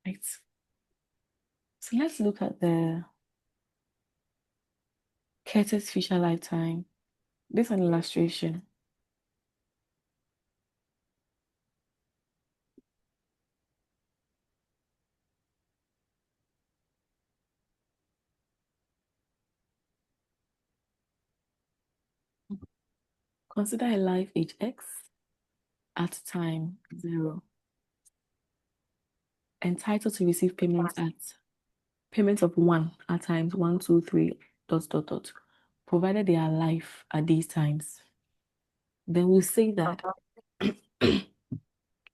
Right. So let's look at the Curtis Fisher lifetime. This is an illustration. Consider a life age X at time 0, entitled to receive payment of 1 at times 1, 2, 3, dot, dot, dot, provided they are alive at these times. Then we'll say that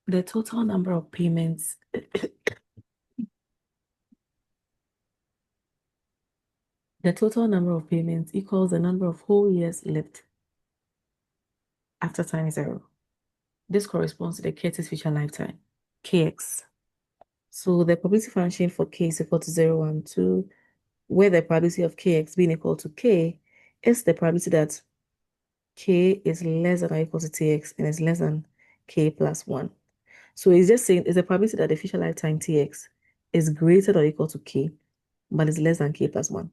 the total number of payments equals the number of whole years lived after time 0. This corresponds to the Curtis Fisher lifetime, Kx. So the probability function for k is equal to 0, 1, 2, where the probability of kx being equal to k is the probability that k is less than or equal to tx and is less than k plus 1. So it's just saying it's the probability that the Fisher lifetime tx is greater than or equal to k, but is less than k plus 1.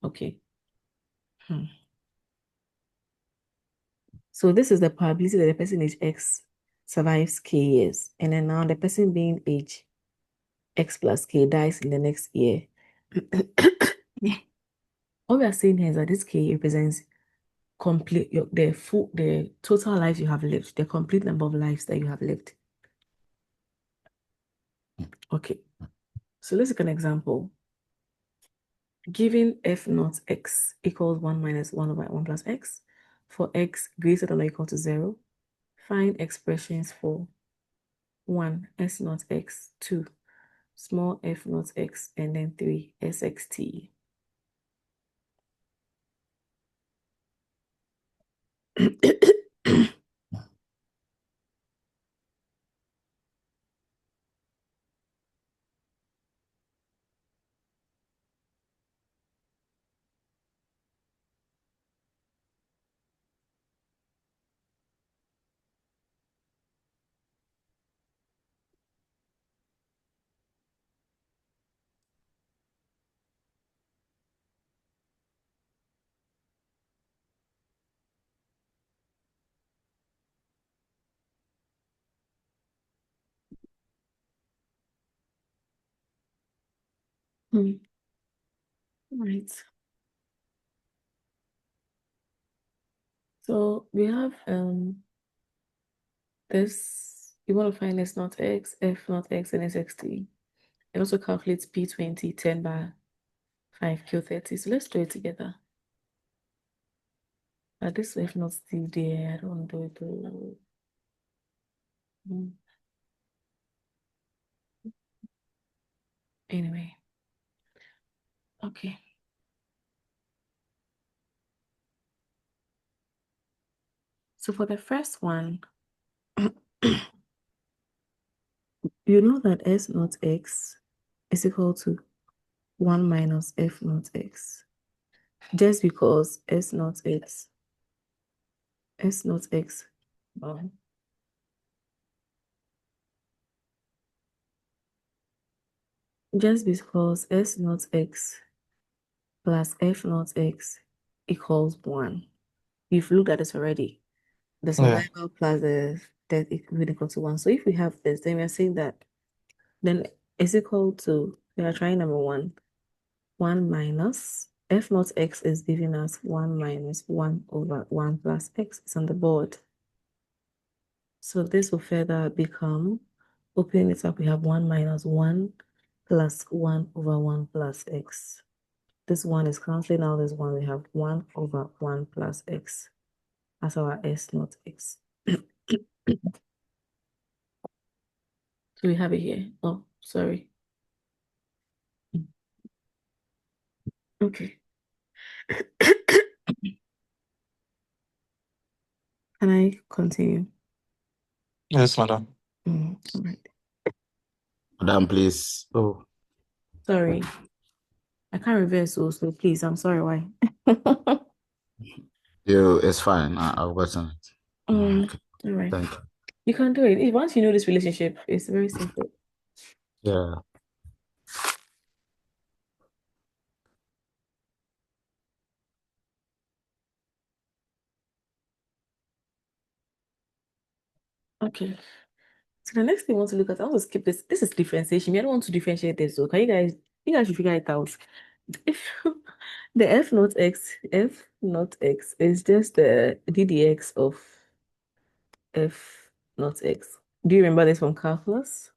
Okay. So this is the probability that the person age x survives k years. And then now the person being age x plus k dies in the next year. All we are saying here is that this k represents the total life you have lived, the complete number of lives that you have lived. Okay, so let's take an example. Given f naught x equals 1 minus 1 over 1 plus x, for x greater than or equal to 0, find expressions for 1, s naught x, 2, small f naught x, and then 3, sxt. Right. So we have this, you want to find s naught x, f naught x, and sxt. And also calculate P20, 10 by 5, Q30. So let's do it together. But this if not still there, I don't do it. Anyway, okay. So for the first one, you know that s naught x is equal to 1 minus f naught x. Just because s naught x, um, just because s naught x plus f naught x equals 1. You've looked at this already. The survival plus the death equal to 1. So if we have this, then we are saying that then is equal to, we are trying number 1, 1 minus f naught x is giving us 1 minus 1 over 1 plus x. It's on the board. So this will further become, opening it up, we have 1 minus 1 plus 1 over 1 plus x. This 1 is canceling out this 1. We have 1 over 1 plus x as our s naught x. So we have it here. Oh, sorry. Okay. Can I continue? Yes, madam. All right. Madam, please. Oh, Sorry. I can't reverse also, please. I'm sorry, why? it's fine. I've gotten it. Okay. All right. Thank you. You can do it. Once you know this relationship, it's very simple. Yeah. Okay. So the next thing I want to look at, I want to skip this. This is differentiation. I don't want to differentiate this. So can you guys should figure it out. If the f naught x is just the ddx of f naught x. Do you remember this from calculus?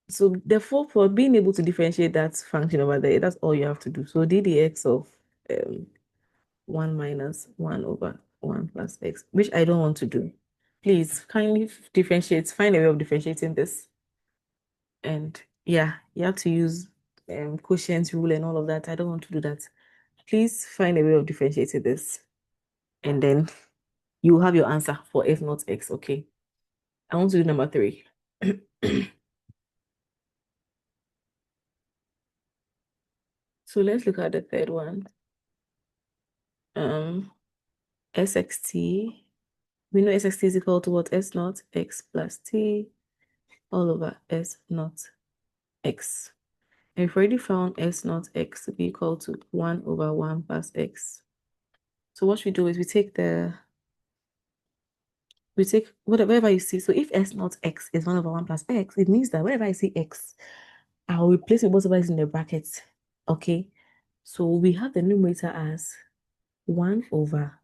So therefore, for being able to differentiate that function over there, that's all you have to do. So ddx of 1 minus 1 over 1 plus x, which I don't want to do. Please kindly differentiate, find a way of differentiating this. And yeah, you have to use quotient rule and all of that. I don't want to do that. Please find a way of differentiating this. And then you have your answer for f naught x. Okay. I want to do number 3. So let's look at the third one. SXT. We know SXT is equal to what? S naught x plus t all over S naught x. And we've already found S naught x to be equal to 1 over 1 plus x. So what we do is we take whatever you see. So if S naught x is 1 over 1 plus x, it means that whenever I see x, I'll replace it with whatever is in the brackets. Okay. So we have the numerator as 1 over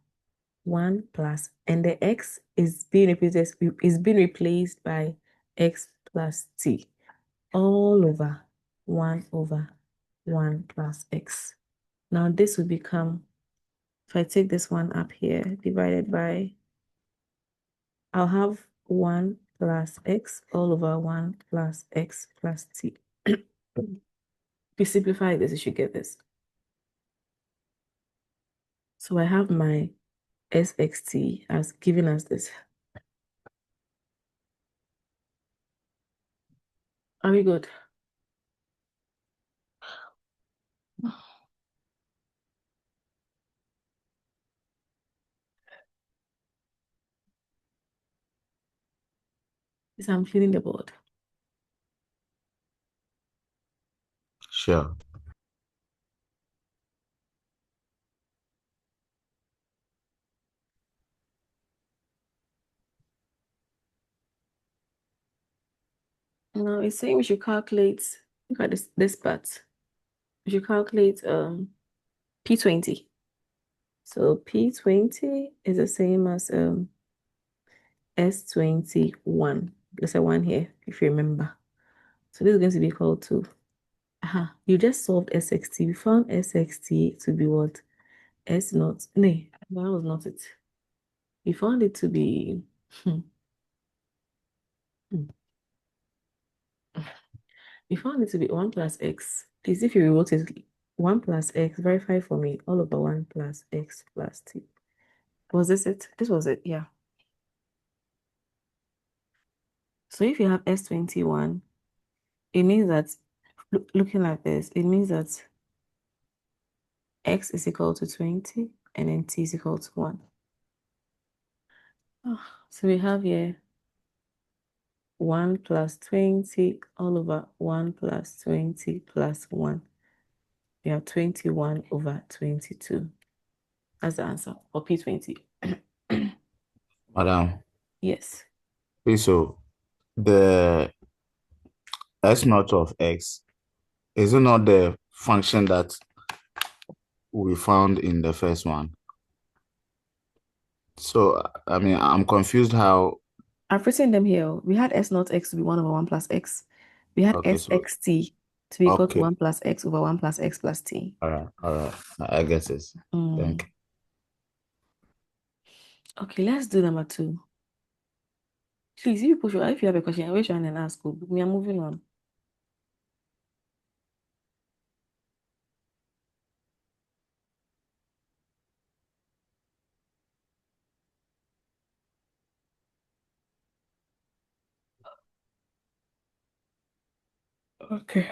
1 plus, and the x is being replaced by x plus t all over 1 over 1 plus x. Now this will become, if I take this one up here, divided by, I'll have 1 plus x all over 1 plus x plus t. If you simplify this, you should get this. So I have my sxt as giving us this. Are we good? Yes, I'm feeling the board. Sure. Now it's saying we should calculate, look at this part. We should calculate P20. So P20 is the same as S21. There's a 1 here, if you remember. So this is going to be equal to, you just solved SXT. We found SXT to be what? S naught. No, that was not it. We found it to be, hmm, hmm. We found it to be 1 plus x. Please, if you rewrote it, 1 plus x, verify for me, all over 1 plus x plus t. Was this it? This was it, yeah. So if you have S21, it means that, looking like this, it means that x is equal to 20 and then t is equal to 1. So we have here 1 plus 20 all over 1 plus 20 plus 1. We have 21 over 22. That's the answer for P20. Madam, Yes. please, so the S naught of x, is it not the function that we found in the first one? So, I mean, I'm confused how, I've written them here. We had S naught x to be 1 over 1 plus x. We had okay, so, SXT to be equal to okay, 1 plus x over 1 plus x plus t. all right, I get it. Mm. Thank you. Okay, let's do number 2. Please, if you have a question, raise your hand and ask. We are moving on. Okay.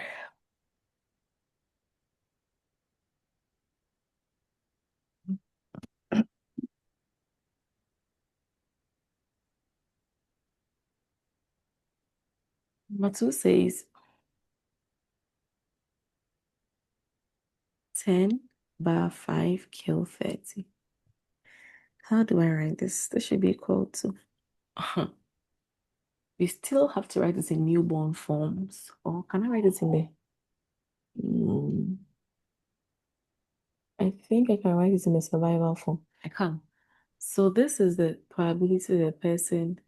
Number 2 says 10 bar 5 kill 30. How do I write this? This should be equal to. We still have to write this in newborn forms. Or can I write it in the? I think I can write it in the survival form. I can. So this is the probability the person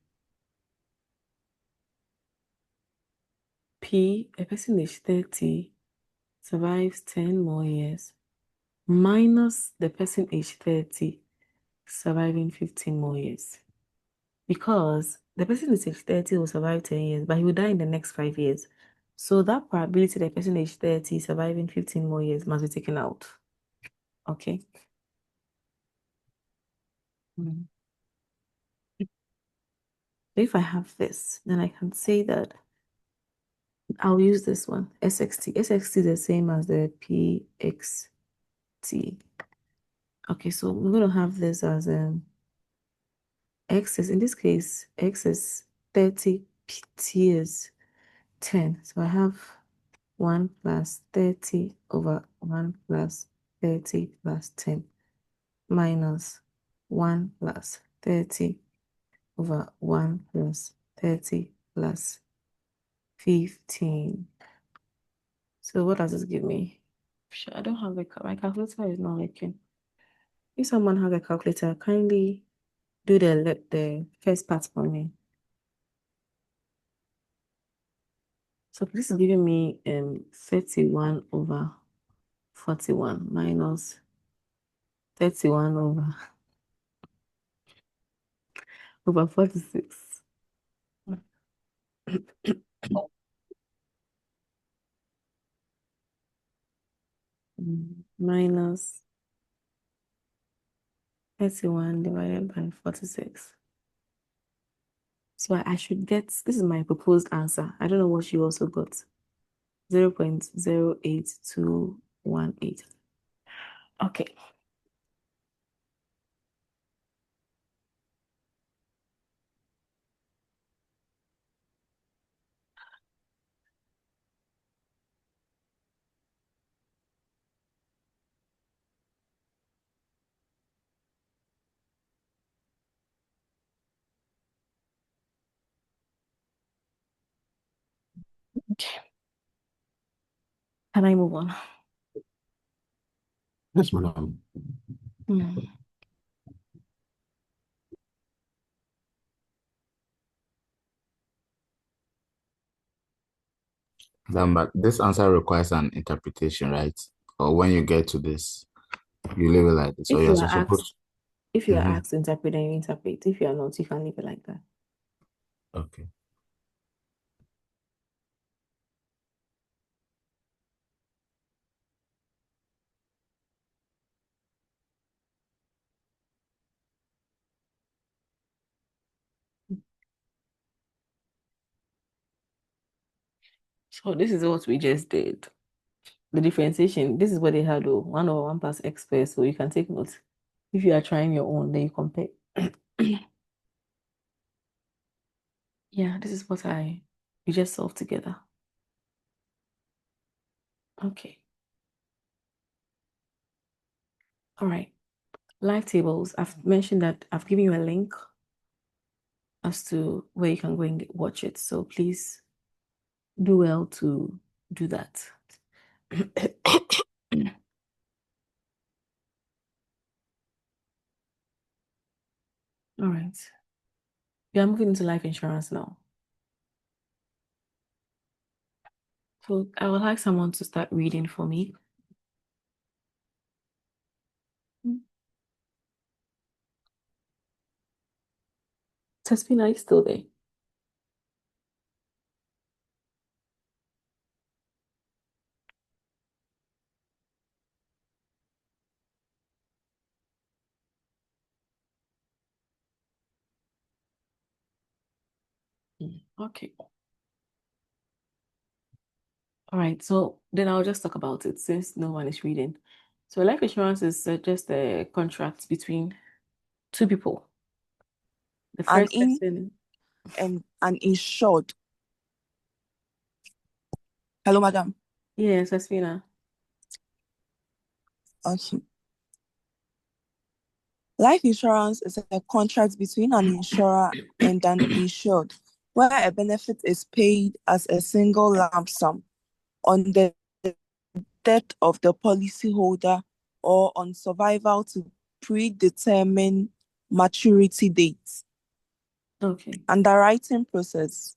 a person age 30 survives 10 more years minus the person age 30 surviving 15 more years. Because the person is age 30 will survive 10 years, but he will die in the next 5 years. So that probability the person age 30 surviving 15 more years must be taken out. Okay. So if I have this, then I can say that I'll use this one, SXT. SXT is the same as the PXT. Okay, so I'm going to have this as X is, in this case, X is 30, T is 10. So I have 1 plus 30 over 1 plus 30 plus 10 minus 1 plus 30 over 1 plus 30 plus 15. So what does this give me? I don't have my calculator is not working. If someone has a calculator, kindly do the first part for me. So this is giving me 31 over 41 minus 31 over 46. Minus 31 divided by 46. So I should get, this is my proposed answer. I don't know what you also got. 0.08218. Okay. Okay. Can I move on? Yes, madam. But this answer requires an interpretation, right? Or when you get to this, you leave it like this. So If you're you are asked, supposed. if you are asked to interpret, then you interpret. If you are not, you can leave it like that. Okay. So this is what we just did. The differentiation, this is what they had, 1 over 1 plus x squared. So you can take notes. If you are trying your own, then you compare. Yeah, this is what we just solved together. Okay. All right. Live tables. I've mentioned that I've given you a link as to where you can go and watch it. So please do well to do that. All right. We are moving into life insurance now. So I would like someone to start reading for me. Tespina is still there. Okay. All right. So then I'll just talk about it since no one is reading. So life insurance is just a contract between two people. The And first person. and insured. Hello, madam. Yes, Tespina. Okay. Life insurance is a contract between an insurer and an insured, where a benefit is paid as a single lump sum on the death of the policyholder or on survival to predetermined maturity dates. Okay. Underwriting process.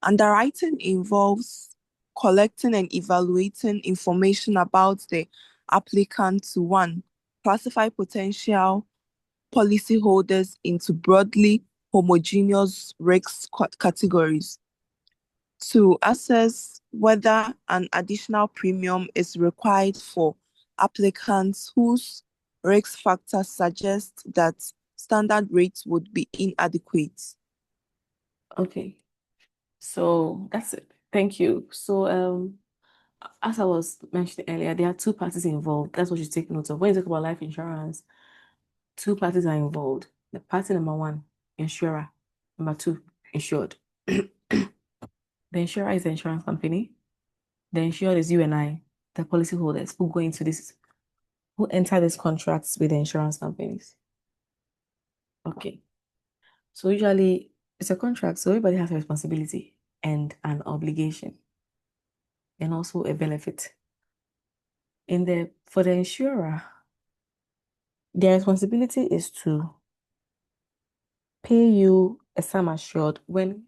Underwriting involves collecting and evaluating information about the applicant to one, classify potential policyholders into broadly homogeneous risk categories, to assess whether an additional premium is required for applicants whose risk factors suggest that standard rates would be inadequate. Okay. So that's it. Thank you. So as I was mentioning earlier, there are two parties involved. That's what you take note of. When you talk about life insurance, two parties are involved. The party number one, insurer. Number two, insured. The insurer is the insurance company. The insured is you and I, the policyholders who go into this, who enter these contracts with the insurance companies. Okay. So usually it's a contract, so everybody has a responsibility and an obligation and also a benefit. For the insurer, their responsibility is to pay you a sum assured when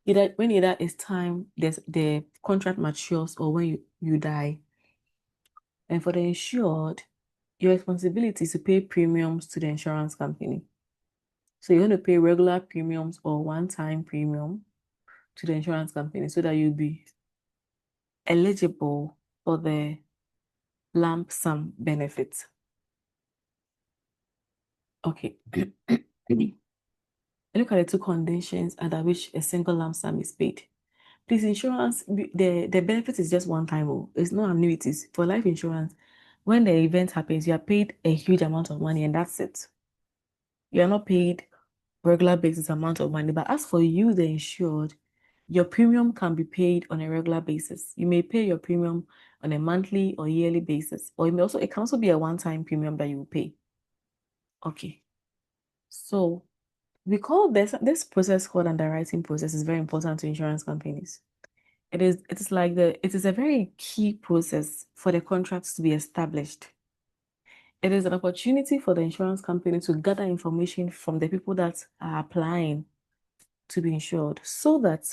either it's time the contract matures or when you die. And for the insured, your responsibility is to pay premiums to the insurance company. So you're going to pay regular premiums or one-time premium to the insurance company so that you'll be eligible for the lump sum benefits. Okay. Look at the two conditions under which a single lump sum is paid. Please, insurance, the benefit is just one time. It's not annuities. For life insurance, when the event happens, you are paid a huge amount of money and that's it. You are not paid regular basis amount of money. But as for you, the insured, your premium can be paid on a regular basis. You may pay your premium on a monthly or yearly basis, or it can also be a one-time premium that you will pay. Okay. So we call this process called underwriting process is very important to insurance companies. It is a very key process for the contracts to be established. It is an opportunity for the insurance company to gather information from the people that are applying to be insured so that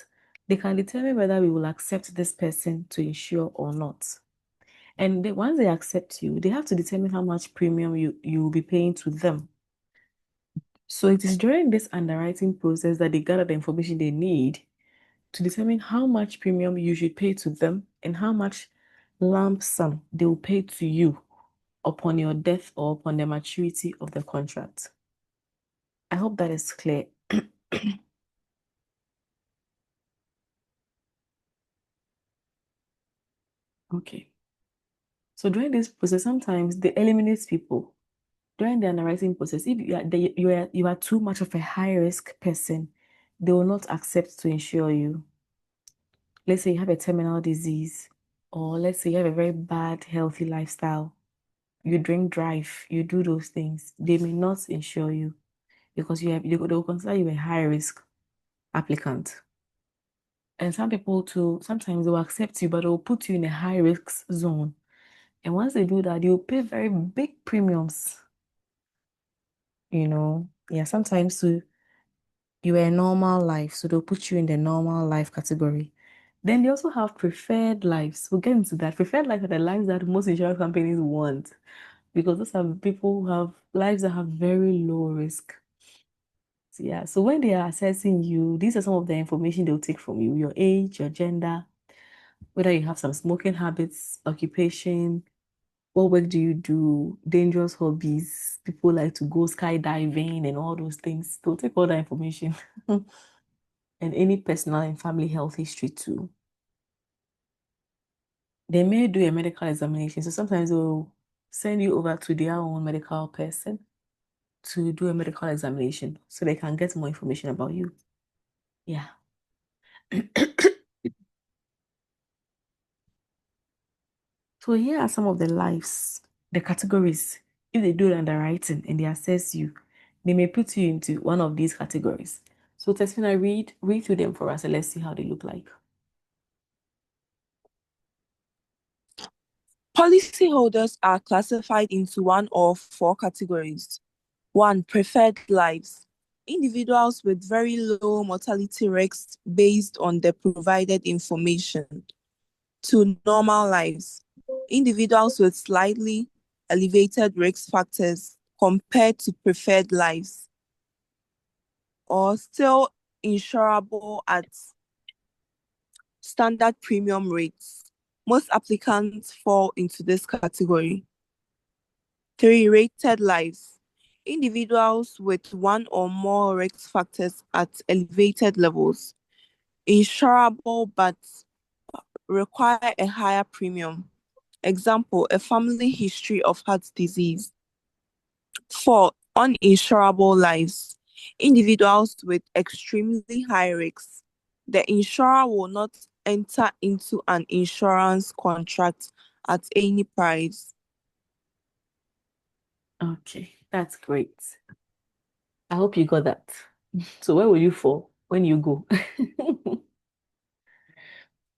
they can determine whether we will accept this person to insure or not. And once they accept you, they have to determine how much premium you will be paying to them. So it is during this underwriting process that they gather the information they need to determine how much premium you should pay to them and how much lump sum they will pay to you upon your death or upon the maturity of the contract. I hope that is clear. Okay. So during this process, sometimes they eliminate people. During the underwriting process, if you are too much of a high risk person, they will not accept to insure you. Let's say you have a terminal disease, or let's say you have a very bad healthy lifestyle. You drink, drive, you do those things. They may not insure you because they will consider you a high risk applicant. And some people too, sometimes they will accept you, but they will put you in a high risk zone. And once they do that, you'll pay very big premiums. Yeah, sometimes too, you are a normal life, so they'll put you in the normal life category. Then they also have preferred lives. We'll get into that. Preferred life are the lives that most insurance companies want because those are people who have lives that have very low risk. So, yeah, so when they are assessing you, these are some of the information they'll take from you: your age, your gender, whether you have some smoking habits, occupation, what work do you do, dangerous hobbies, people like to go skydiving and all those things. They'll take all that information and any personal and family health history too. They may do a medical examination. So sometimes they'll send you over to their own medical person to do a medical examination so they can get more information about you. Yeah. So here are some of the categories if they do underwriting and they assess you, they may put you into one of these categories. So Tesfina, read through them for us and let's see how they look like. Policyholders are classified into one of four categories. One, preferred lives. Individuals with very low mortality risks based on the provided information. Two, normal lives. Individuals with slightly elevated risk factors compared to preferred lives, or still insurable at standard premium rates. Most applicants fall into this category. Three, rated lives. Individuals with one or more risk factors at elevated levels. Insurable but require a higher premium. Example, a family history of heart disease. Four, uninsurable lives. Individuals with extremely high risks. The insurer will not enter into an insurance contract at any price. Okay, that's great. I hope you got that. So where will you fall when you go?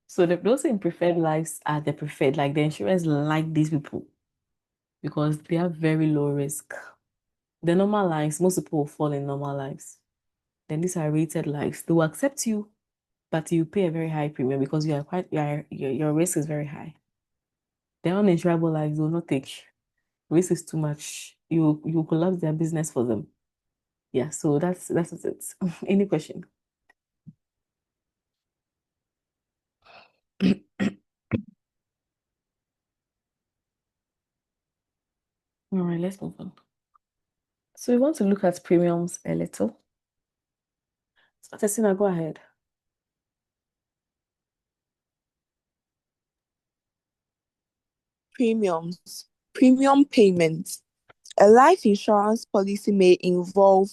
So those in preferred lives are the preferred, like the insurance like these people because they have very low risk. The normal lives, most people will fall in normal lives. Then these are rated lives. They will accept you, but you pay a very high premium because your risk is very high. The uninsurable lives will not take. Risk is too much. You collapse their business for them. Yeah, so that's it. Any question? All right, let's move on. So we want to look at premiums a little. So Tessina, go ahead. Premiums. Premium payments. A life insurance policy may involve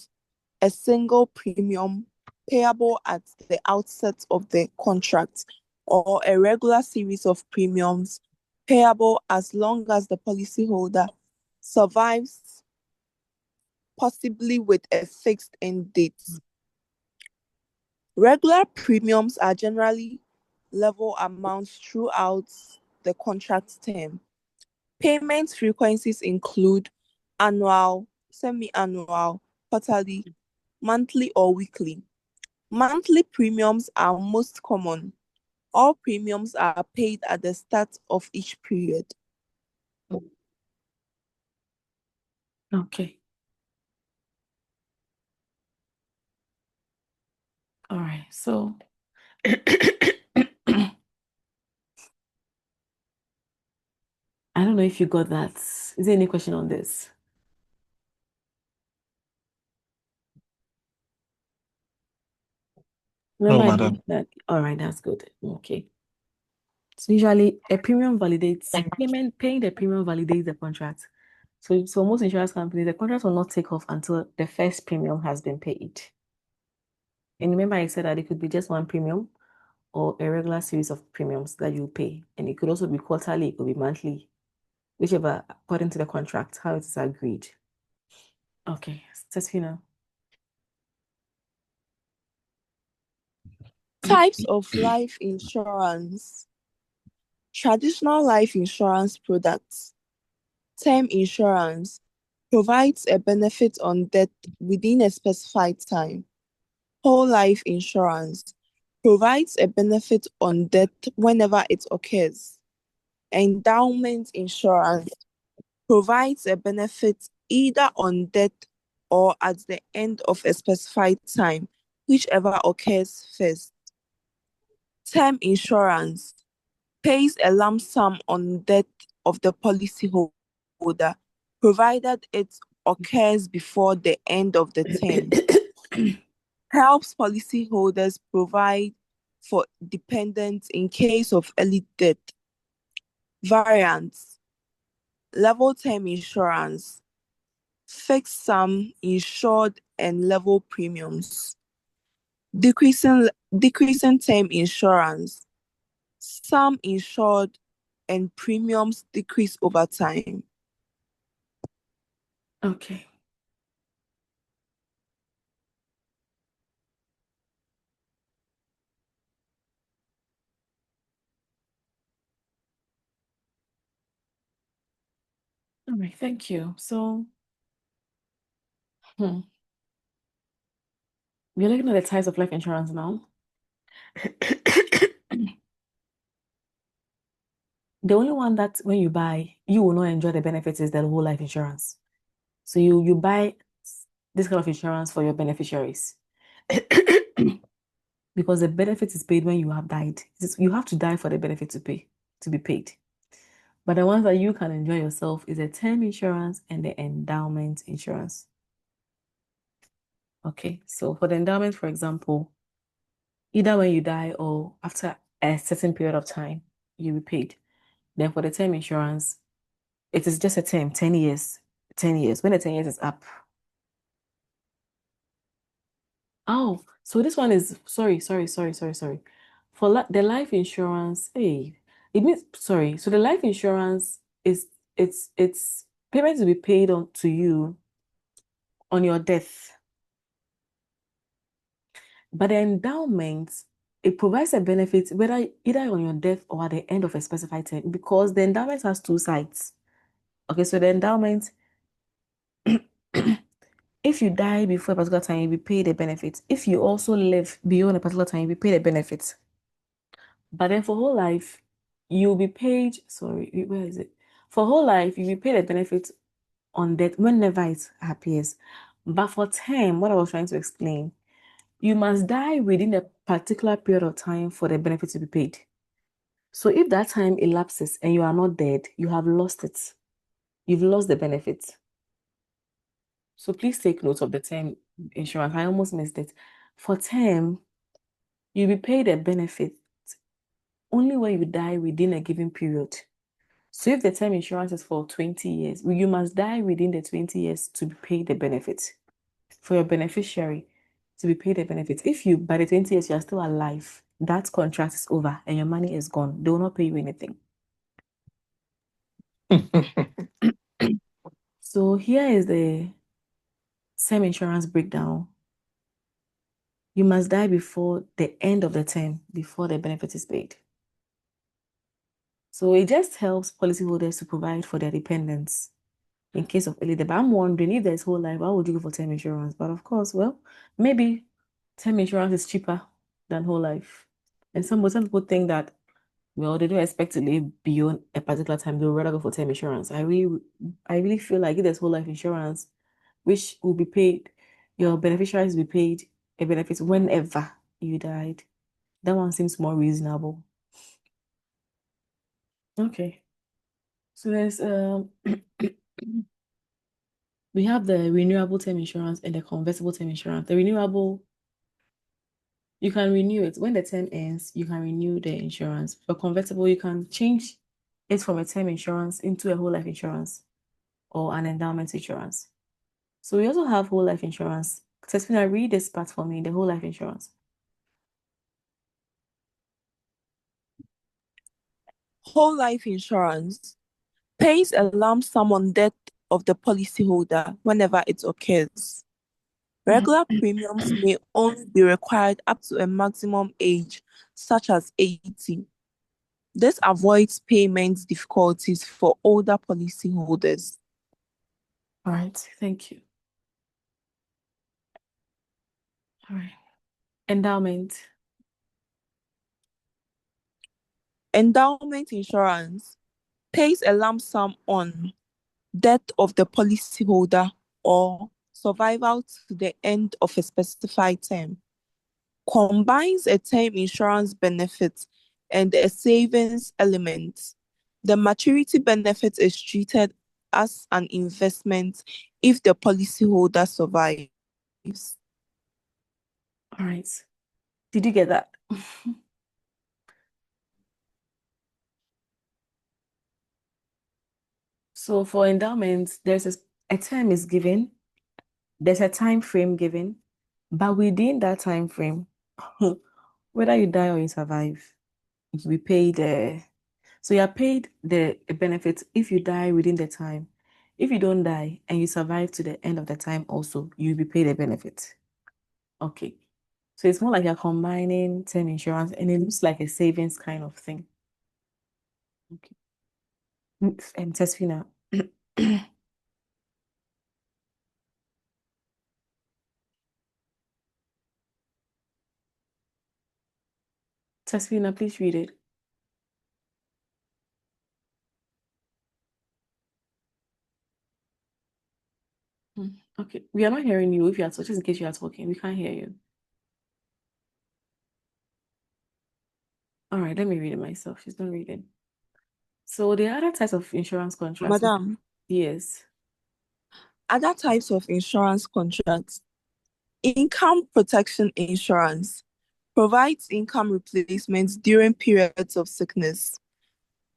a single premium payable at the outset of the contract or a regular series of premiums payable as long as the policyholder survives, possibly with a fixed end date. Regular premiums are generally level amounts throughout the contract term. Payment frequencies include annual, semi-annual, quarterly, monthly, or weekly. Monthly premiums are most common. All premiums are paid at the start of each period. Okay. All right. So I don't know if you got that. Is there any question on this? Remember, No, I madam. mentioned that. All right, that's good. Okay. So usually a premium validates paying the premium validates the contract. So most insurance companies, the contract will not take off until the first premium has been paid. And remember, I said that it could be just one premium or a regular series of premiums that you pay. And it could also be quarterly, it could be monthly, whichever according to the contract, how it is agreed. Okay, Stefina. Types of life insurance. Traditional life insurance products. Term insurance provides a benefit on death within a specified time. Whole life insurance provides a benefit on death whenever it occurs. Endowment insurance provides a benefit either on death or at the end of a specified time, whichever occurs first. Term insurance pays a lump sum on death of the policyholder, provided it occurs before the end of the term. Helps policyholders provide for dependents in case of early death. Variants: level term insurance, fixed sum insured and level premiums. Decreasing term insurance, sum insured and premiums decrease over time. Okay. All right, thank you. So, we're looking at the types of life insurance now. The only one that when you buy, you will not enjoy the benefits is the whole life insurance. So you buy this kind of insurance for your beneficiaries. Because the benefit is paid when you have died. You have to die for the benefit to be paid. But the ones that you can enjoy yourself is the term insurance and the endowment insurance. Okay, so for the endowment, for example, either when you die or after a certain period of time, you'll be paid. Then for the term insurance, it is just a term, 10 years. 10 years. When the 10 years is up. Oh, so this one is sorry. For the life insurance, hey, it means sorry. So the life insurance is it's payment to be paid on to you on your death. But the endowment, it provides a benefit whether either on your death or at the end of a specified term, because the endowment has two sides. Okay, so the endowment, if you die before a particular time, you'll be paid a benefit. If you also live beyond a particular time, you'll be paid a benefit. But then for whole life, you'll be paid, sorry, where is it? For whole life, you'll be paid a benefit on death whenever it appears. But for term, what I was trying to explain, you must die within a particular period of time for the benefit to be paid. So if that time elapses and you are not dead, you have lost it. You've lost the benefit. So please take note of the term insurance. I almost missed it. For term, you'll be paid a benefit only when you die within a given period. So if the term insurance is for 20 years, you must die within the 20 years to be paid the benefit. For your beneficiary to be paid the benefit. If you, by the 20 years, you are still alive, that contract is over and your money is gone. They will not pay you anything. So here is the term insurance breakdown. You must die before the end of the term, before the benefit is paid. So it just helps policyholders to provide for their dependents in case of early death. But I'm wondering if there's whole life, why would you go for term insurance? But of course, well, maybe term insurance is cheaper than whole life. And some people think that, well, they don't expect to live beyond a particular time. They'll rather go for term insurance. I really feel like if there's whole life insurance, which will be paid, your beneficiaries will be paid a benefit whenever you died. That one seems more reasonable. Okay. So there's we have the renewable term insurance and the convertible term insurance. The renewable, you can renew it. When the term ends, you can renew the insurance. For convertible, you can change it from a term insurance into a whole life insurance or an endowment insurance. So we also have whole life insurance. Tespina, read this part for me, the whole life insurance. Whole life insurance pays a lump sum on death of the policyholder whenever it occurs. Regular premiums may only be required up to a maximum age, such as 80. This avoids payment difficulties for older policyholders. All right, thank you. All right. Endowment. Endowment insurance pays a lump sum on death of the policyholder or survival to the end of a specified term. Combines a term insurance benefit and a savings element. The maturity benefit is treated as an investment if the policyholder survives. All right. Did you get that? So for endowments, there's a term is given, there's a time frame given, but within that time frame, whether you die or you survive, you be paid. So you are paid the benefits if you die within the time, If you don't die and you survive to the end of the time also, you'll be paid a benefit. Okay. So it's more like you're combining term insurance and it looks like a savings kind of thing. Okay. Tesfina. Tesfina, please read it. Okay. We are not hearing you if you are talking, just in case you are talking. We can't hear you. All right, let me read it myself. She's not reading. So there are other types of insurance contracts. Madam, Yes. other types of insurance contracts. Income protection insurance provides income replacements during periods of sickness,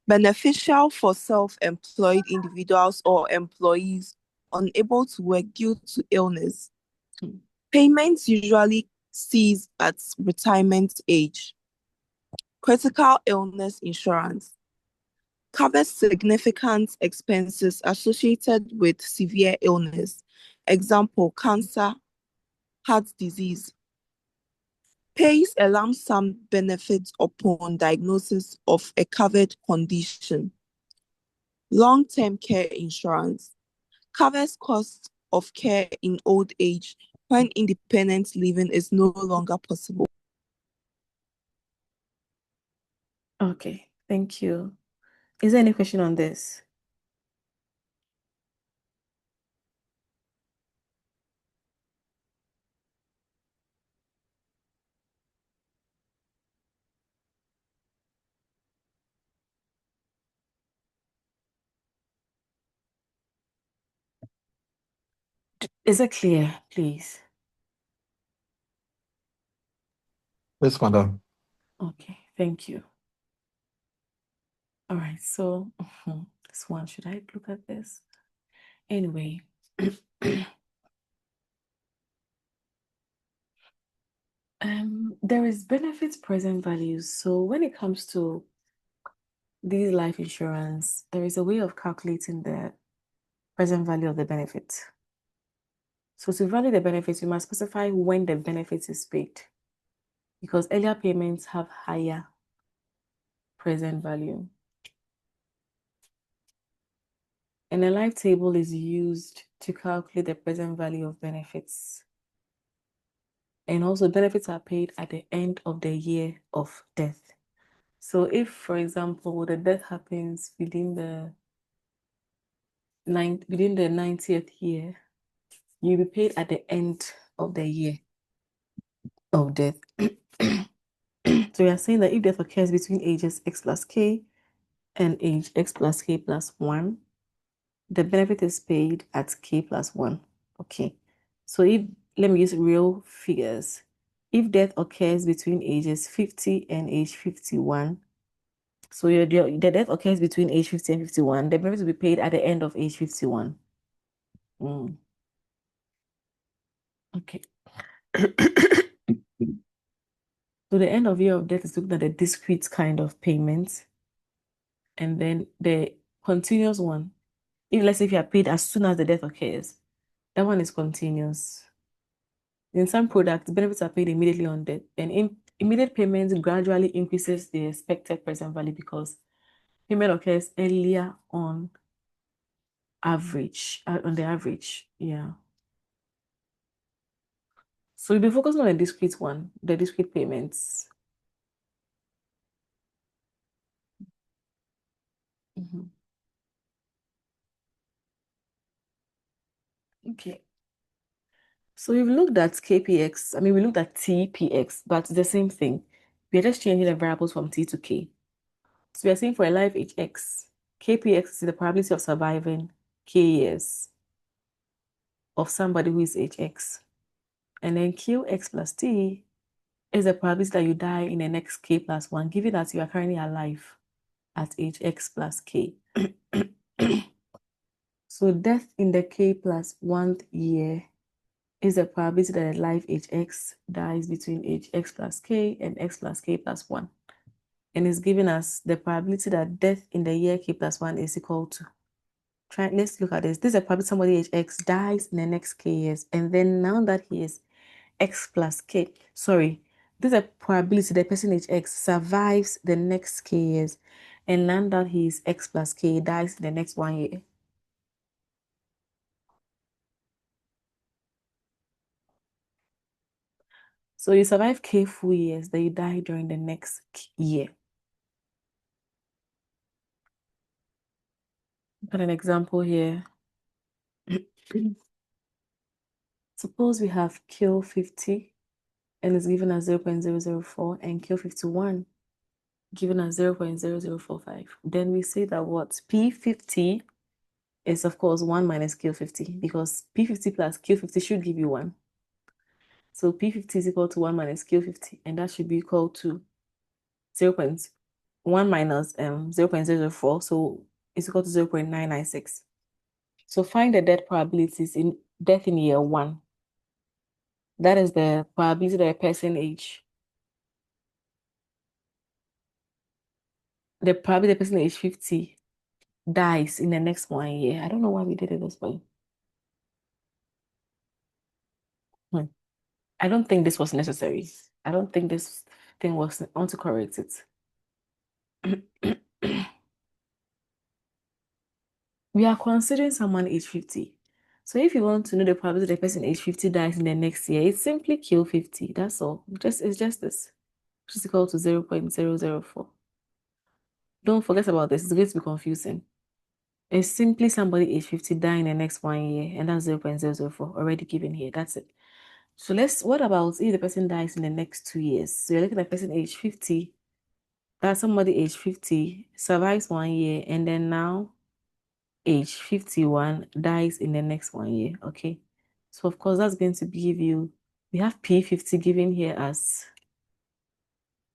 beneficial for self-employed individuals or employees unable to work due to illness. Payments usually cease at retirement age. Critical illness insurance covers significant expenses associated with severe illness, example, cancer, heart disease. Pays a lump sum benefit upon diagnosis of a covered condition. Long-term care insurance covers costs of care in old age when independent living is no longer possible. Okay, thank you. Is there any question on this? Is it clear, please? Yes, madam. Okay, thank you. All right, so this one, should I look at this? Anyway, there is benefit present values. So when it comes to these life insurance, there is a way of calculating the present value of the benefit. So to value the benefits, you must specify when the benefit is paid, because earlier payments have higher present value. And a life table is used to calculate the present value of benefits. And also benefits are paid at the end of the year of death. So if, for example, the death happens within the 90th year, you'll be paid at the end of the year of death. So we are saying that if death occurs between ages x plus k and age x plus k plus 1, the benefit is paid at k plus 1. Okay. So let me use real figures. If death occurs between ages 50 and age 51, so the death occurs between age 50 and 51, the benefit will be paid at the end of age 51. Okay. So the end of year of death is looking at the discrete kind of payment. And then the continuous one, if let's say if you are paid as soon as the death occurs, that one is continuous. In some products, benefits are paid immediately on death, and immediate payments gradually increases the expected present value because payment occurs earlier on the average. Yeah. So we'll be focusing on the discrete one, the discrete payments. Okay. So we've looked at KPX. I mean, we looked at TPX, but it's the same thing. We're just changing the variables from T to K. So we're saying for a life HX, KPX is the probability of surviving K years of somebody who is HX. And then QX plus T is the probability that you die in the next K plus 1, given that you are currently alive at age X plus K. So death in the K plus 1th year is the probability that a life age X dies between age X plus K and X plus K plus 1. And it's giving us the probability that death in the year K plus 1 is equal to let's look at this. This is a probability somebody age X dies in the next K years. And then now that he is X plus K, sorry, this is a probability the person age X survives the next K years. And now that he is X plus K dies in the next 1 year. So you survive K full years, then you die during the next year. Got an example here. Suppose we have kill 50 and it's given as 0.004 and kill 51 given as 0.0045. Then we say that what? P50 is of course 1 minus kill 50 because P50 plus kill 50 should give you 1. So P50 is equal to 1 minus kill 50 and that should be equal to 0.1 minus 0.004. So it's equal to 0.996. So find the death probabilities in death in year 1. That is the probability that a person age. The probability the person age 50 dies in the next 1 year. I don't know why we did it this way. I don't think this was necessary. I don't think this thing was. I want to correct it. We are considering someone age 50. So if you want to know the probability the person age 50 dies in the next year, it's simply kill 50. That's all. It's just this. Which is equal to 0.004. Don't forget about this. It's going to be confusing. It's simply somebody age 50 dying in the next 1 year, and that's 0.004 already given here. That's it. So what about if the person dies in the next 2 years? So you're looking at a person age 50, that's somebody age 50, survives 1 year, and then now age 51 dies in the next 1 year. Okay. So of course that's going to give you, we have P50 given here as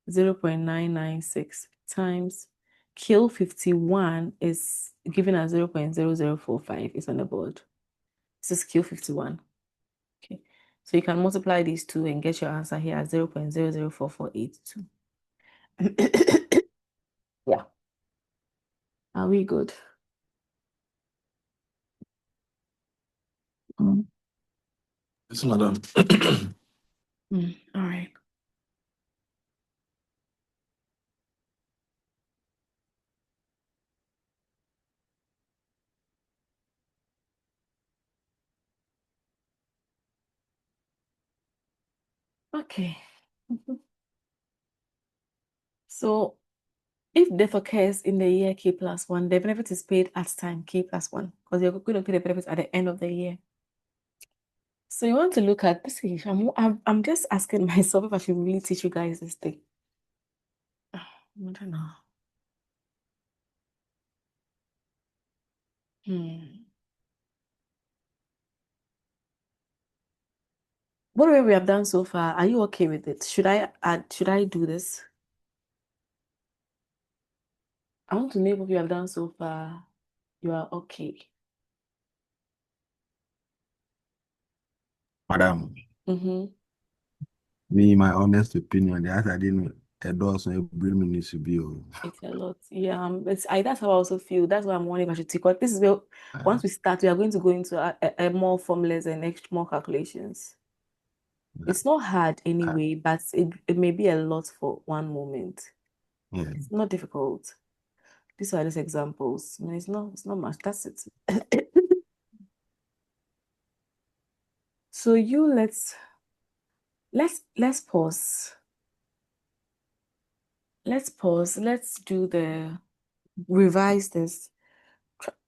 0.996 times kill 51 is given as 0.0045. It's on the board. This is kill 51. Okay. So you can multiply these two and get your answer here as 0.004482. Yeah. Are we good? Yes, madam. All right. Okay. So if death occurs in the year K plus 1, the benefit is paid at time K plus 1 because you're going to pay the benefit at the end of the year. So you want to look at this. I'm just asking myself if I should really teach you guys this thing. I don't know. Whatever we have done so far, are you okay with it? Should I do this? I want to know what we have done so far. You are okay. Madam, Mm-hmm. me, my honest opinion, the answer I didn't endorse on bring me needs to be. It's a lot. Yeah, that's how I also feel. That's why I'm wondering if I should take. Because this is where once we start, we are going to go into a more formulas and more calculations. It's not hard anyway, but it may be a lot for one moment. Yeah. It's not difficult. These are just examples. I mean, it's not much. That's it. So let's pause. Let's pause. Let's do the revise this.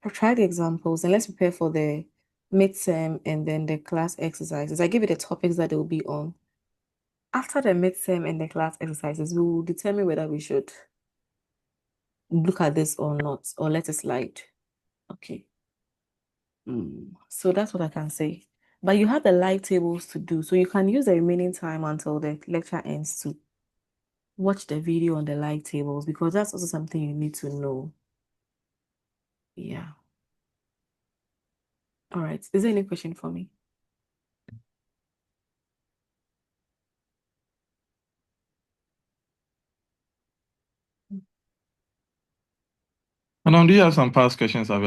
Try the examples and let's prepare for the midterm and then the class exercises. I give you the topics that they will be on. After the midterm and the class exercises, we will determine whether we should look at this or not, or let it slide. Okay. So that's what I can say. But you have the live tables to do, so you can use the remaining time until the lecture ends to watch the video on the live tables because that's also something you need to know. Yeah. All right. Is there any question for me? Madam, do you have some past questions available?